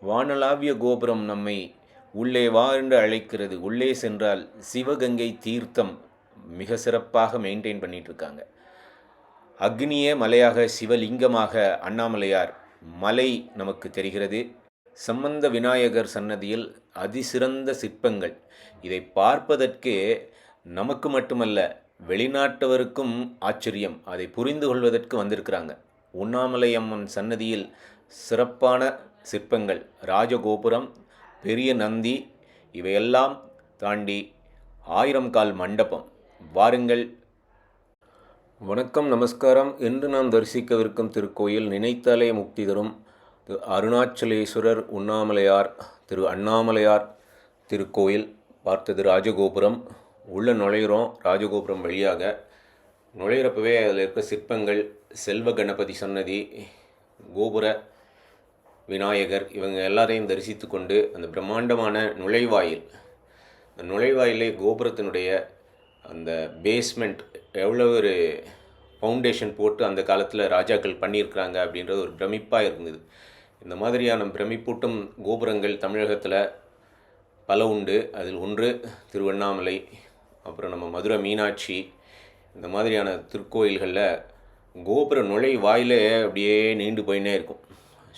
வானளாவிய கோபுரம் நம்மை உள்ளே வா என்று அழைக்கிறது. உள்ளே சென்றால் சிவகங்கை தீர்த்தம் மிக சிறப்பாக மெயின்டைன் பண்ணிட்டு இருக்காங்க. அக்னியே மலையாக சிவலிங்கமாக அண்ணாமலையார் மலை நமக்கு தெரிகிறது. சம்பந்த விநாயகர் சன்னதியில் அதிசிறந்த சிற்பங்கள். இதை பார்ப்பதற்கே நமக்கு மட்டுமல்ல, வெளிநாட்டவருக்கும் ஆச்சரியம். அதை புரிந்து கொள்வதற்கு வந்திருக்கிறாங்க. உண்ணாமலை அம்மன் சன்னதியில் சிறப்பான சிற்பங்கள், ராஜகோபுரம், பெரிய நந்தி, இவையெல்லாம் தாண்டி 1000 கால் மண்டபம். வாருங்கள். வணக்கம், நமஸ்காரம். என்று நாம் தரிசிக்கவிருக்கும் திருக்கோயில் நினைத்தாலே முக்தி தரும் அருணாச்சலேஸ்வரர் உண்ணாமலையார் திரு அண்ணாமலையார் திருக்கோயில். பார்த்தது ராஜகோபுரம். உள்ளே நுழையிறோம். ராஜகோபுரம் வழியாக நுழையிறப்பவே அதில் இருக்க சிற்பங்கள், செல்வ கணபதி சன்னதி, கோபுர விநாயகர், இவங்க எல்லாரையும் தரிசித்து கொண்டு அந்த பிரம்மாண்டமான நுழைவாயில், அந்த நுழைவாயிலே கோபுரத்தினுடைய அந்த பேஸ்மெண்ட் எவ்வளோ ஒரு ஃபவுண்டேஷன் போட்டு அந்த காலத்தில் ராஜாக்கள் பண்ணியிருக்கிறாங்க அப்படின்றது ஒரு பிரமிப்பாக இருந்தது. இந்த மாதிரியான பிரமிப்பூட்டும் கோபுரங்கள் தமிழகத்தில் பல உண்டு. அதில் ஒன்று திருவண்ணாமலை, அப்புறம் நம்ம மதுரை மீனாட்சி. இந்த மாதிரியான திருக்கோயில்களில் கோபுர நுழைவாயிலே அப்படியே நீண்டு போயினே இருக்கும்.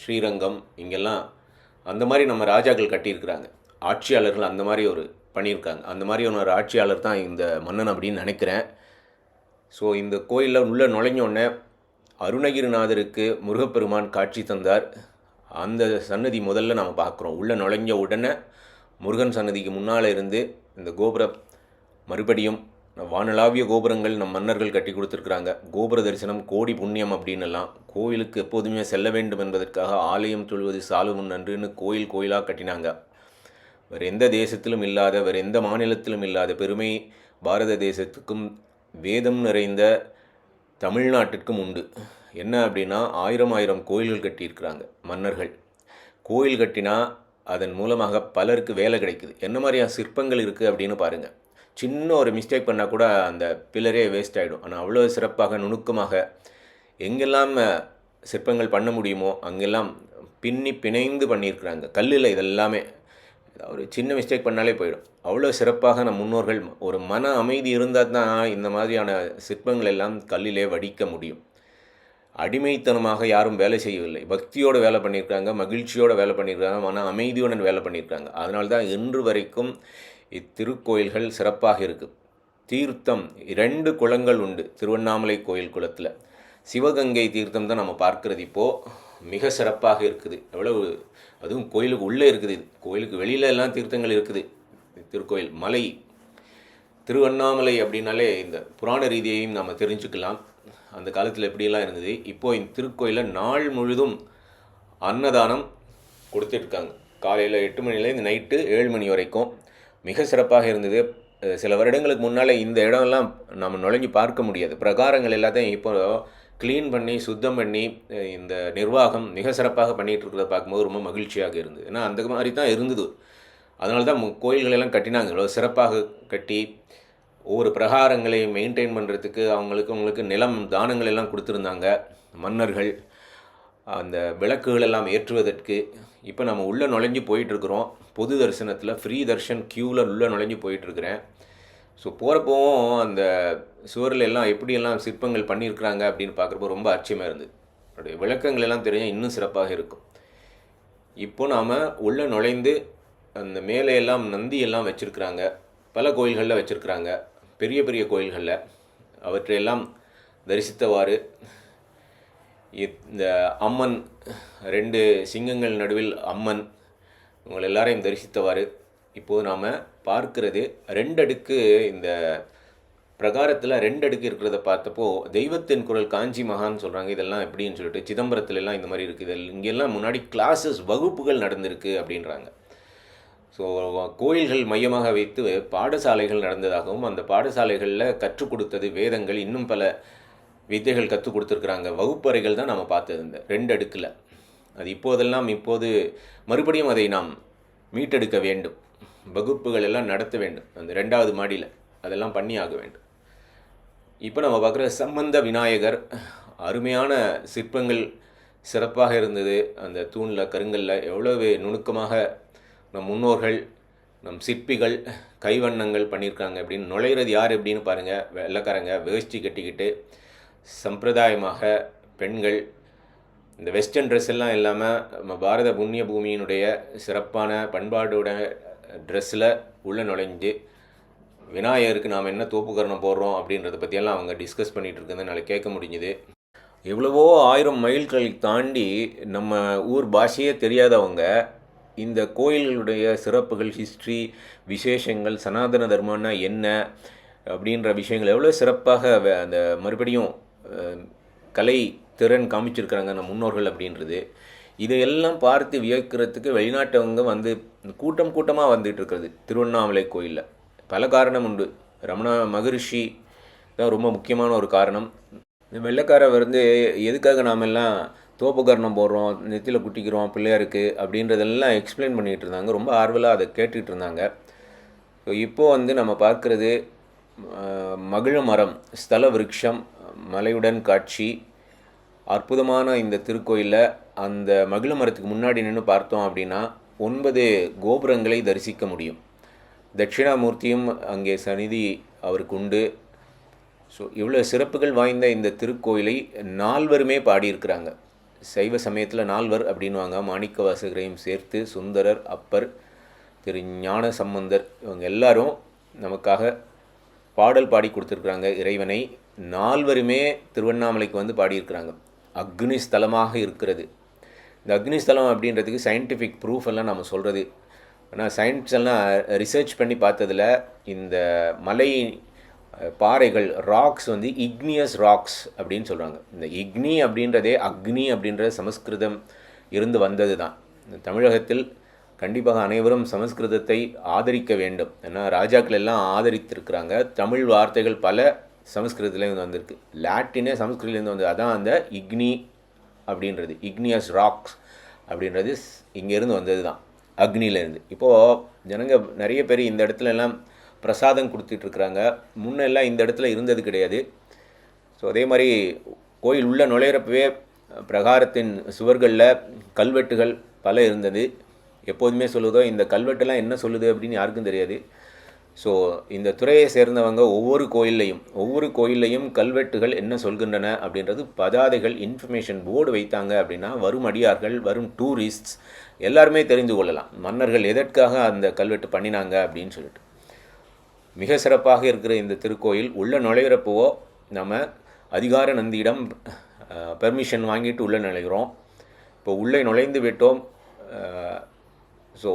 ஸ்ரீரங்கம், இங்கெல்லாம் அந்த மாதிரி நம்ம ராஜாக்கள் கட்டியிருக்கிறாங்க. ஆட்சியாளர்கள் அந்த மாதிரி ஒரு பண்ணியிருக்காங்க. அந்த மாதிரி ஒரு ஆட்சியாளர் தான் இந்த மன்னன் அப்படின்னு நினைக்கிறேன். ஸோ இந்த கோயிலில் உள்ளே நுழைஞ்சோடனே அருணகிரிநாதருக்கு முருகப்பெருமான் காட்சி தந்தார். அந்த சன்னதி முதல்ல நம்ம பார்க்குறோம். உள்ளே நுழைஞ்ச உடனே முருகன் சன்னதிக்கு முன்னால் இருந்து இந்த கோபுரம் மறுபடியும் வானளாவிய கோபுரங்கள் நம் மன்னர்கள் கட்டி கொடுத்துருக்குறாங்க. கோபுர தரிசனம் கோடி புண்ணியம் அப்படின்னெல்லாம். கோயிலுக்கு எப்போதுமே செல்ல வேண்டும் என்பதற்காக ஆலயம் தொழுவது சாலுமுன் நன்றுன்னு கோயிலாக கட்டினாங்க. வேறு எந்த தேசத்திலும் இல்லாத, வேறு எந்த மாநிலத்திலும் இல்லாத பெருமை பாரத தேசத்துக்கும் வேதம் நிறைந்த தமிழ்நாட்டிற்கும் உண்டு. என்ன அப்படின்னா, 1000 கோயில்கள் கட்டியிருக்கிறாங்க மன்னர்கள். கோயில் கட்டினா அதன் மூலமாக பலருக்கு வேலை கிடைக்குது. என்ன மாதிரியான சிற்பங்கள் இருக்குது அப்படின்னு பாருங்கள். சின்ன ஒரு மிஸ்டேக் பண்ணால் கூட அந்த பில்லரே வேஸ்ட் ஆகிடும். ஆனால் அவ்வளோ சிறப்பாக நுணுக்கமாக எங்கெல்லாம் சிற்பங்கள் பண்ண முடியுமோ அங்கெல்லாம் பின்னி பிணைந்து பண்ணியிருக்கிறாங்க. கல்லில் இதெல்லாமே ஒரு சின்ன மிஸ்டேக் பண்ணாலே போயிடும். அவ்வளோ சிறப்பாக நம் முன்னோர்கள், ஒரு மன அமைதி இருந்தால் தான் இந்த மாதிரியான சிற்பங்கள் எல்லாம் கல்லிலே வடிக்க முடியும். அடிமைத்தனமாக யாரும் வேலை செய்யவில்லை. பக்தியோடு வேலை பண்ணியிருக்காங்க, மகிழ்ச்சியோடு வேலை பண்ணியிருக்காங்க, மன அமைதியுடன் வேலை பண்ணியிருக்காங்க. அதனால்தான் இன்று வரைக்கும் இத்திருக்கோயில்கள் சிறப்பாக இருக்குது. தீர்த்தம் 2 குளங்கள் உண்டு திருவண்ணாமலை கோயில் குளத்தில். சிவகங்கை தீர்த்தம் தான் நம்ம பார்க்குறது இப்போது. மிக சிறப்பாக இருக்குது. எவ்வளவு, அதுவும் கோயிலுக்கு உள்ளே இருக்குது. இது கோயிலுக்கு வெளியில எல்லாம் தீர்த்தங்கள் இருக்குது. திருக்கோயில் மலை திருவண்ணாமலை அப்படின்னாலே இந்த புராண ரீதியையும் நாம் தெரிஞ்சுக்கலாம். அந்த காலத்தில் எப்படியெல்லாம் இருந்தது. இப்போது இந்த திருக்கோயிலில் நாள் முழுதும் அன்னதானம் கொடுத்துட்ருக்காங்க. காலையில் 8 மணிலேருந்து நைட்டு 7 மணி வரைக்கும். மிக சிறப்பாக இருந்தது. சில வருடங்களுக்கு முன்னால் இந்த இடம்லாம் நம்ம நுழைஞ்சு பார்க்க முடியாது. பிரகாரங்கள் எல்லாத்தையும் இப்போ க்ளீன் பண்ணி சுத்தம் பண்ணி இந்த நிர்வாகம் மிக சிறப்பாக பண்ணிகிட்டு இருக்கிறத பார்க்கும்போது ரொம்ப மகிழ்ச்சியாக இருந்தது. ஏன்னா அந்த மாதிரி தான் இருந்தது. அதனால தான் கோயில்களெல்லாம் கட்டினாங்க. இவ்வளோ சிறப்பாக கட்டி ஒவ்வொரு பிரகாரங்களை மெயின்டைன் பண்ணுறதுக்கு அவங்களுக்கு நிலம் தானங்கள் எல்லாம் கொடுத்துருந்தாங்க மன்னர்கள். அந்த விளக்குகள் எல்லாம் ஏற்றுவதற்கு. இப்போ நம்ம உள்ளே நுழைஞ்சு போயிட்டுருக்குறோம். பொது தரிசனத்தில் ஃப்ரீ தர்ஷன் க்யூவில் உள்ளே நுழைஞ்சு போயிட்டுருக்கிறேன். ஸோ போகிறப்போவும் அந்த சுவரில் எல்லாம் எப்படியெல்லாம் சிற்பங்கள் பண்ணியிருக்கிறாங்க அப்படின்னு பார்க்குறப்போ ரொம்ப ஆச்சரியமாக இருந்தது. அதோடைய விளக்கங்கள் எல்லாம் தெரிஞ்சால் இன்னும் சிறப்பாக இருக்கும். இப்போ நாம் உள்ளே நுழைந்து அந்த மேலே எல்லாம் நந்தி எல்லாம் வச்சுருக்குறாங்க. பல கோயில்களில் வச்சுருக்குறாங்க. பெரிய பெரிய கோயில்களில் அவற்றையெல்லாம் தரிசித்தவாறு இந்த அம்மன், 2 சிங்கங்கள் நடுவில் அம்மன், உங்கள் எல்லாரையும் தரிசித்தவாறு இப்போது நாம் பார்க்கிறது 2 அடுக்கு. இந்த பிரகாரத்தில் 2 அடுக்கு இருக்கிறத பார்த்தப்போ தெய்வத்தின் குரல் காஞ்சி மகான்னு சொல்கிறாங்க. இதெல்லாம் எப்படின்னு சொல்லிட்டு சிதம்பரத்துலலாம் இந்த மாதிரி இருக்குது. இங்கெல்லாம் முன்னாடி கிளாஸஸ், வகுப்புகள் நடந்திருக்கு அப்படின்றாங்க. ஸோ கோயில்கள் மையமாக வைத்து பாடசாலைகள் நடந்ததாகவும், அந்த பாடசாலைகளில் கற்றுக் கொடுத்தது வேதங்கள், இன்னும் பல வித்தைகள் கற்றுக் கொடுத்துருக்குறாங்க. வகுப்பறைகள் தான் நம்ம பார்த்தது இந்த 2 அடுக்கில். அது இப்போது மறுபடியும் அதை நாம் மீட்டெடுக்க வேண்டும். வகுப்புகள் எல்லாம் நடத்த வேண்டும். அந்த 2வது மாடியில் அதெல்லாம் பண்ணி ஆக வேண்டும். இப்போ நம்ம பார்க்குற சம்பந்த விநாயகர், அருமையான சிற்பங்கள் சிறப்பாக இருந்தது. அந்த தூணில் கருங்கல்ல எவ்வளவு நுணுக்கமாக நம் முன்னோர்கள் நம் சிற்பிகள் கைவண்ணங்கள் பண்ணியிருக்காங்க. அப்படின்னு நுழையிறது யார் எப்படின்னு பாருங்கள். வெள்ளைக்காரங்க வேஷ்டி கட்டிக்கிட்டு சம்பிரதாயமாக பெண்கள் இந்த வெஸ்டர்ன் ட்ரெஸ் எல்லாம் இல்லாமல் நம்ம பாரத புண்ணிய பூமியினுடைய சிறப்பான பண்பாடோட ட்ரெஸ்ஸில் உள்ளே நுழைஞ்சு விநாயகருக்கு நாம் என்ன தோப்புக்கரணம் போடுறோம் அப்படின்றத பற்றியெல்லாம் அவங்க டிஸ்கஸ் பண்ணிகிட்டு இருக்கிறது என்னால் கேட்க முடிஞ்சுது. எவ்வளவோ 1000 மைல்களை தாண்டி நம்ம ஊர் பாஷையே தெரியாதவங்க இந்த கோயில்களுடைய சிறப்புகள், ஹிஸ்ட்ரி, விசேஷங்கள், சனாதன தர்மம்னா என்ன அப்படின்ற விஷயங்கள் எவ்வளோ சிறப்பாக அந்த மறுபடியும் கலை திறன் காமிச்சிருக்கிறாங்க நம்ம முன்னோர்கள் அப்படின்றது. இதையெல்லாம் பார்த்து வியக்கிறதுக்கு வெளிநாட்டவங்க வந்து கூட்டம் கூட்டமாக வந்துட்டு இருக்கிறது திருவண்ணாமலை கோயிலில். பல காரணம் உண்டு. ரமண மகரிஷி தான் ரொம்ப முக்கியமான ஒரு காரணம். வெள்ளைக்காரர் வந்து எதுக்காக நாமெல்லாம் தோப்புக்கரணம் போடுறோம், நெத்தியில் குட்டிக்கிறோம் பிள்ளையாருக்கு அப்படின்றதெல்லாம் எக்ஸ்பிளைன் பண்ணிகிட்டு இருந்தாங்க. ரொம்ப ஆர்வலாக அதை கேட்டுக்கிட்டு இருந்தாங்க. ஸோ இப்போது வந்து நம்ம பார்க்குறது மகிழ மரம், ஸ்தல விருட்சம், மலையுடன் காட்சி. அற்புதமான இந்த திருக்கோயிலில் அந்த மகிழ மரத்துக்கு முன்னாடி நின்று பார்த்தோம் அப்படின்னா 9 கோபுரங்களை தரிசிக்க முடியும். தட்சிணாமூர்த்தியும் அங்கே சந்நிதி அவருக்கு உண்டு. ஸோ இவ்வளோ சிறப்புகள் வாய்ந்த இந்த திருக்கோயிலை 4 பாடியிருக்கிறாங்க. சைவ சமயத்தில் 4 அப்படின்வாங்க. மாணிக்க வாசகரையும் சேர்த்து சுந்தரர், அப்பர், திரு ஞான சம்பந்தர் இவங்க எல்லாரும் நமக்காக பாடல் பாடி கொடுத்துருக்குறாங்க. இறைவனை 4 திருவண்ணாமலைக்கு வந்து பாடியிருக்கிறாங்க. அக்னி ஸ்தலமாக இருக்கிறது. இந்த அக்னி ஸ்தலம் அப்படின்றதுக்கு சயின்டிஃபிக் ப்ரூஃப் எல்லாம் நம்ம சொல்கிறது. ஆனால் சயின்ஸ் எல்லாம் ரிசர்ச் பண்ணி பார்த்ததில் இந்த மலை பாறைகள் ராக்ஸ் வந்து இக்னியஸ் ராக்ஸ் அப்படின்னு சொல்கிறாங்க. இந்த இக்னி அப்படின்றதே அக்னி அப்படின்ற சமஸ்கிருதம் இருந்து வந்தது தான். தமிழகத்தில் கண்டிப்பாக அனைவரும் சமஸ்கிருதத்தை ஆதரிக்க வேண்டும். ஏன்னா ராஜாக்கள் எல்லாம் ஆதரித்திருக்கிறாங்க. தமிழ் வார்த்தைகள் பல சமஸ்கிருதத்துலேருந்து வந்திருக்கு. லாட்டினே சமஸ்கிருதத்துலேருந்து வந்தது. அதான் அந்த இக்னி அப்படின்றது, இக்னியஸ் ராக்ஸ் அப்படின்றது இங்கேருந்து வந்தது தான், அக்னியிலேருந்து. இப்போது ஜனங்க நிறைய பேர் இந்த இடத்துல எல்லாம் பிரசாதம் கொடுத்துட்ருக்குறாங்க. முன்னெல்லாம் இந்த இடத்துல இருந்தது கிடையாது. ஸோ அதே மாதிரி கோயில் உள்ளே நுழையிறப்பவே பிரகாரத்தின் சுவர்களில் கல்வெட்டுகள் பல இருந்தது. எப்போதுமே சொல்லுதோ இந்த கல்வெட்டெல்லாம் என்ன சொல்லுது அப்படின்னு யாருக்கும் தெரியாது. ஸோ இந்த துறையை சேர்ந்தவங்க ஒவ்வொரு கோயில்லையும் கல்வெட்டுகள் என்ன சொல்கின்றன அப்படின்றது பதாதைகள், இன்ஃபர்மேஷன் போர்டு வைத்தாங்க அப்படின்னா வரும் அடியார்கள், வரும் டூரிஸ்ட்ஸ் எல்லாருமே தெரிந்து கொள்ளலாம் மன்னர்கள் எதற்காக அந்த கல்வெட்டு பண்ணினாங்க அப்படின்னு சொல்லிட்டு. மிக சிறப்பாக இருக்கிற இந்த திருக்கோயில் உள்ளே நுழையிறப்போ நம்ம அதிகார நந்தியிடம் பெர்மிஷன் வாங்கிட்டு உள்ளே நுழைகிறோம். இப்போ உள்ளே நுழைந்து விட்டோம். ஸோ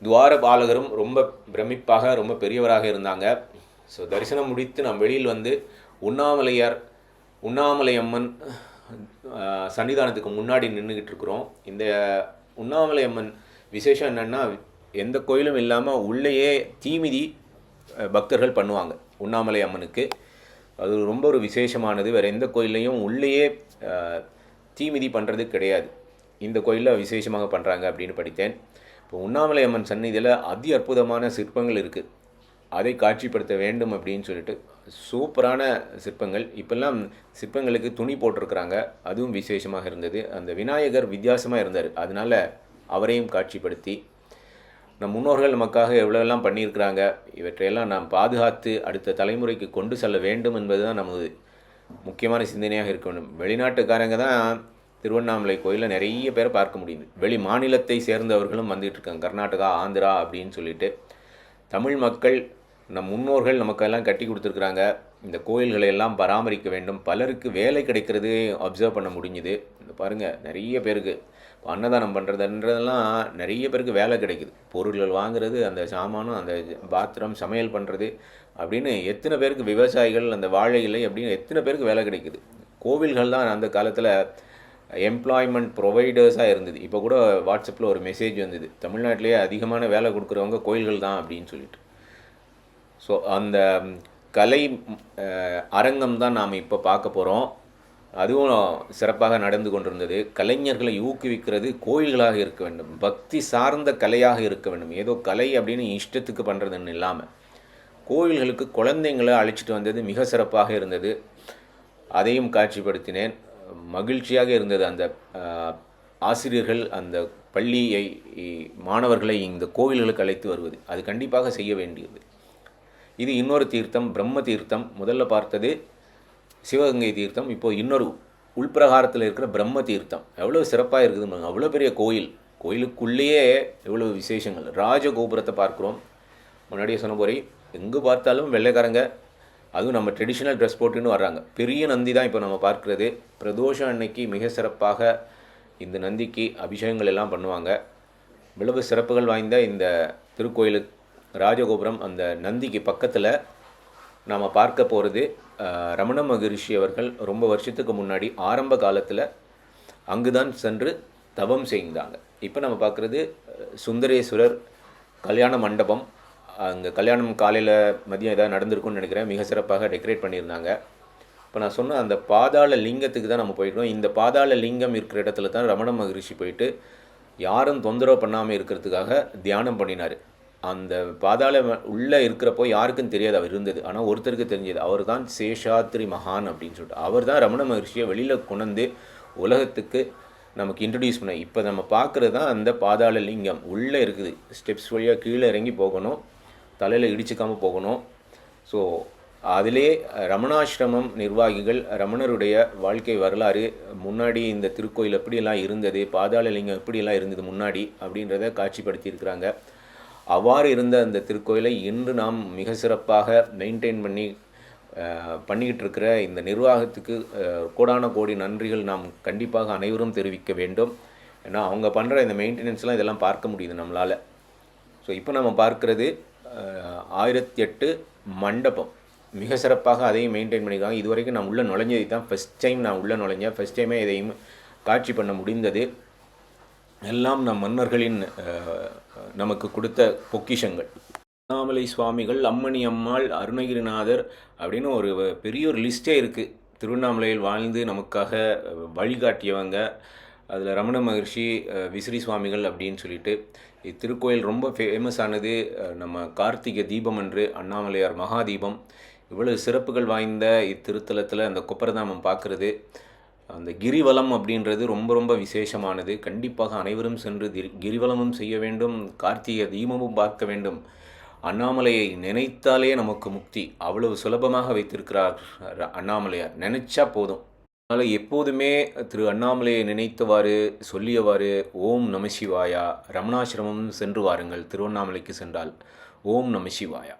துவார பாலகரும் ரொம்ப பிரமிப்பாக ரொம்ப பெரியவராக இருந்தாங்க. ஸோ தரிசனம் முடித்து நாம் வெளியில் வந்து உண்ணாமலை அம்மன் சன்னிதானத்துக்கு முன்னாடி நின்றுக்கிட்டு இருக்கிறோம். இந்த உண்ணாமலை அம்மன் விசேஷம் என்னென்னா, எந்த கோயிலும் இல்லாமல் உள்ளேயே தீமிதி பக்தர்கள் பண்ணுவாங்க உண்ணாமலை அம்மனுக்கு. அது ரொம்ப ஒரு விசேஷமானது. வேறு எந்த கோயில்லையும் உள்ளேயே தீமிதி பண்ணுறது கிடையாது. இந்த கோயிலில் விசேஷமாக பண்ணுறாங்க அப்படின்னு படித்தேன். இப்போ உண்ணாமலை அம்மன் சந்நிதியில் அதி அற்புதமான சிற்பங்கள் இருக்குது. அதை காட்சிப்படுத்த வேண்டும் அப்படின்னு சொல்லிட்டு சூப்பரான சிற்பங்கள். இப்போல்லாம் சிற்பங்களுக்கு துணி போட்டிருக்கிறாங்க. அதுவும் விசேஷமாக இருந்தது. அந்த விநாயகர் வித்தியாசமாக இருந்தார். அதனால் அவரையும் காட்சிப்படுத்தி நம் முன்னோர்கள் நமக்காக எவ்வளோலாம் பண்ணியிருக்கிறாங்க, இவற்றையெல்லாம் நாம் பாதுகாத்து அடுத்த தலைமுறைக்கு கொண்டு செல்ல வேண்டும் என்பது தான் நமது முக்கியமான சிந்தனையாக இருக்க வேண்டும். வெளிநாட்டுக்காரங்க தான் திருவண்ணாமலை கோயிலில் நிறைய பேரை பார்க்க முடியுது. வெளி மாநிலத்தை சேர்ந்தவர்களும் வந்துட்டுருக்காங்க. கர்நாடகா, ஆந்திரா அப்படின்னு சொல்லிட்டு. தமிழ் மக்கள், நம் முன்னோர்கள் நமக்கெல்லாம் கட்டி கொடுத்துருக்குறாங்க. இந்த கோயில்களை எல்லாம் பராமரிக்க வேண்டும். பலருக்கு வேலை கிடைக்கிறது அப்சர்வ் பண்ண முடிஞ்சுது. இந்த பாருங்கள், நிறைய பேருக்கு அன்னதானம் பண்ணுறதுன்றதெல்லாம் நிறைய பேருக்கு வேலை கிடைக்குது. பொருள்கள் வாங்குறது, அந்த சாமானும், அந்த பாத்திரம், சமையல் பண்ணுறது அப்படின்னு எத்தனை பேருக்கு, விவசாயிகள், அந்த வாழை இலை அப்படின்னு எத்தனை பேருக்கு வேலை கிடைக்குது. கோவில்கள் தான் அந்த காலத்தில் எம்ப்ளாய்மெண்ட் ப்ரொவைடர்ஸாக இருந்தது. இப்போ கூட வாட்ஸ்அப்பில் ஒரு மெசேஜ் வந்தது, தமிழ்நாட்டிலேயே அதிகமான வேலை கொடுக்குறவங்க கோயில்கள் தான் அப்படின்னு சொல்லிட்டு. ஸோ அந்த கலை அரங்கம் தான் நாம் இப்போ பார்க்க போகிறோம். அதுவும் சிறப்பாக நடந்து கொண்டிருந்தது. கலைஞர்களை ஊக்குவிக்கிறது கோயில்களாக இருக்க வேண்டும். பக்தி சார்ந்த கலையாக இருக்க வேண்டும். ஏதோ கலை அப்படின்னு இஷ்டத்துக்கு பண்ணுறதுன்னு இல்லாமல் கோயில்களுக்கு குழந்தைங்களை அழைச்சிட்டு வந்தது மிக சிறப்பாக இருந்தது. அதையும் காட்சிப்படுத்தினேன். மகிழ்ச்சியாக இருந்தது. அந்த ஆசிரியர்கள் அந்த பள்ளியை மாணவர்களை இந்த கோவில்களுக்கு அழைத்து வருவது, அது கண்டிப்பாக செய்ய வேண்டியது. இது இன்னொரு தீர்த்தம், பிரம்ம தீர்த்தம். முதல்ல பார்த்தது சிவகங்கை தீர்த்தம். இப்போது இன்னொரு உள்பிரகாரத்தில் இருக்கிற பிரம்ம தீர்த்தம் எவ்வளோ சிறப்பாக இருக்குது. அவ்வளோ பெரிய கோயில், கோயிலுக்குள்ளேயே எவ்வளோ விசேஷங்கள். ராஜகோபுரத்தை பார்க்குறோம். முன்னாடியே சொன்ன போய் எங்கே பார்த்தாலும் வெள்ளைக்காரங்க, அதுவும் நம்ம ட்ரெடிஷ்னல் ட்ரெஸ் போட்டுன்னு வர்றாங்க. பெரிய நந்தி தான் இப்போ நம்ம பார்க்குறது. பிரதோஷம் அன்னைக்கு மிக சிறப்பாக இந்த நந்திக்கு அபிஷேகங்கள் எல்லாம் பண்ணுவாங்க. இவ்வளவு சிறப்புகள் வாய்ந்த இந்த திருக்கோயிலுக்கு ராஜகோபுரம், அந்த நந்திக்கு பக்கத்தில் நாம் பார்க்க போகிறது ரமண மகரிஷி அவர்கள் ரொம்ப வருஷத்துக்கு முன்னாடி ஆரம்ப காலத்தில் அங்கு தான் சென்று தவம் செய்தாங்க. இப்போ நம்ம பார்க்குறது சுந்தரேஸ்வரர் கல்யாண மண்டபம். அங்கே கல்யாணம் காலையில் மதியம் ஏதாவது நடந்திருக்குன்னு நினைக்கிறேன். மிக சிறப்பாக டெக்கரேட் பண்ணியிருந்தாங்க. இப்போ நான் சொன்ன அந்த பாதாள லிங்கத்துக்கு தான் நம்ம போயிட்டோம். இந்த பாதாள லிங்கம் இருக்கிற இடத்துல தான் ரமண மகரிஷி போயிட்டு யாரும் தொந்தரவு பண்ணாமல் இருக்கிறதுக்காக தியானம் பண்ணினார். அந்த பாதாள உள்ளே இருக்கிறப்போ யாருக்கும் தெரியாது அவர் இருந்தது. ஆனால் ஒருத்தருக்கு தெரிஞ்சது, அவர் தான் சேஷாத்ரி மகான் அப்படின்னு சொல்லிட்டு. அவர் தான் ரமண மகரிஷியை வெளியில் கொண்டு உலகத்துக்கு நமக்கு இன்ட்ரடியூஸ் பண்ண. இப்போ நம்ம பார்க்குறது தான் அந்த பாதாள லிங்கம். உள்ளே இருக்குது. ஸ்டெப்ஸ் வழியாக கீழே இறங்கி போகணும், தலையில் இடிச்சிக்காமல் போகணும். ஸோ அதிலே ரமணாசிரமம் நிர்வாகிகள் ரமணருடைய வாழ்க்கை வரலாறு, முன்னாடி இந்த திருக்கோயில் எப்படியெல்லாம் இருந்தது, பாதாள லிங்கம் எப்படியெல்லாம் இருந்தது முன்னாடி அப்படின்றத காட்சிப்படுத்தியிருக்கிறாங்க. அவ்வாறு இருந்த அந்த திருக்கோயிலை இன்று நாம் மிக சிறப்பாக மெயின்டைன் பண்ணிக்கிட்டு இருக்கிற இந்த நிர்வாகத்துக்கு கோடான கோடி நன்றிகள் நாம் கண்டிப்பாக அனைவரும் தெரிவிக்க வேண்டும். ஏன்னா அவங்க பண்ணுற இந்த மெயின்டெனன்ஸ்லாம் இதெல்லாம் பார்க்க முடியுது நம்மளால். ஸோ இப்போ நம்ம பார்க்குறது 1008 மண்டபம். மிக சிறப்பாக அதையும் மெயின்டைன் பண்ணியிருக்காங்க. இது வரைக்கும் நான் உள்ளே நுழைஞ்சது தான் ஃபஸ்ட் டைம் நான் உள்ளே நுழைஞ்சேன். ஃபஸ்ட் டைமே இதையும் காட்சி பண்ண முடிந்தது. எல்லாம் நம் மன்னர்களின் நமக்கு கொடுத்த பொக்கிஷங்கள். அண்ணாமலை சுவாமிகள், அம்மணி அம்மாள், அருணகிரிநாதர் அப்படின்னு ஒரு பெரிய ஒரு லிஸ்ட்டே இருக்குது. திருவண்ணாமலையில் வாழ்ந்து நமக்காக வழிகாட்டியவங்க. அதில் ரமண மகர்ஷி, விசிறி சுவாமிகள் அப்படின்னு சொல்லிட்டு இத்திருக்கோயில் ரொம்ப ஃபேமஸ் ஆனது. நம்ம கார்த்திகை தீபம் அன்று அண்ணாமலையார் மகாதீபம். இவ்வளவு சிறப்புகள் வாய்ந்த இத்திருத்தலத்தில் அந்த கொப்பரதாமம் பார்க்குறது, அந்த கிரிவலம் அப்படின்றது ரொம்ப ரொம்ப விசேஷமானது. கண்டிப்பாக அனைவரும் சென்று கிரிவலமும் செய்ய வேண்டும், கார்த்திகை தீபமும் பார்க்க வேண்டும். அண்ணாமலையை நினைத்தாலே நமக்கு முக்தி. அவ்வளவு சுலபமாக வைத்திருக்கிறார் அண்ணாமலையார். நினைச்சா போதும். அதனால் எப்போதுமே திரு அண்ணாமலையை நினைத்தவாறு சொல்லியவாறு ஓம் நம சிவாயா, ரமணாசிரமம் சென்று வாருங்கள். திருவண்ணாமலைக்கு சென்றால் ஓம் நம சிவாயா.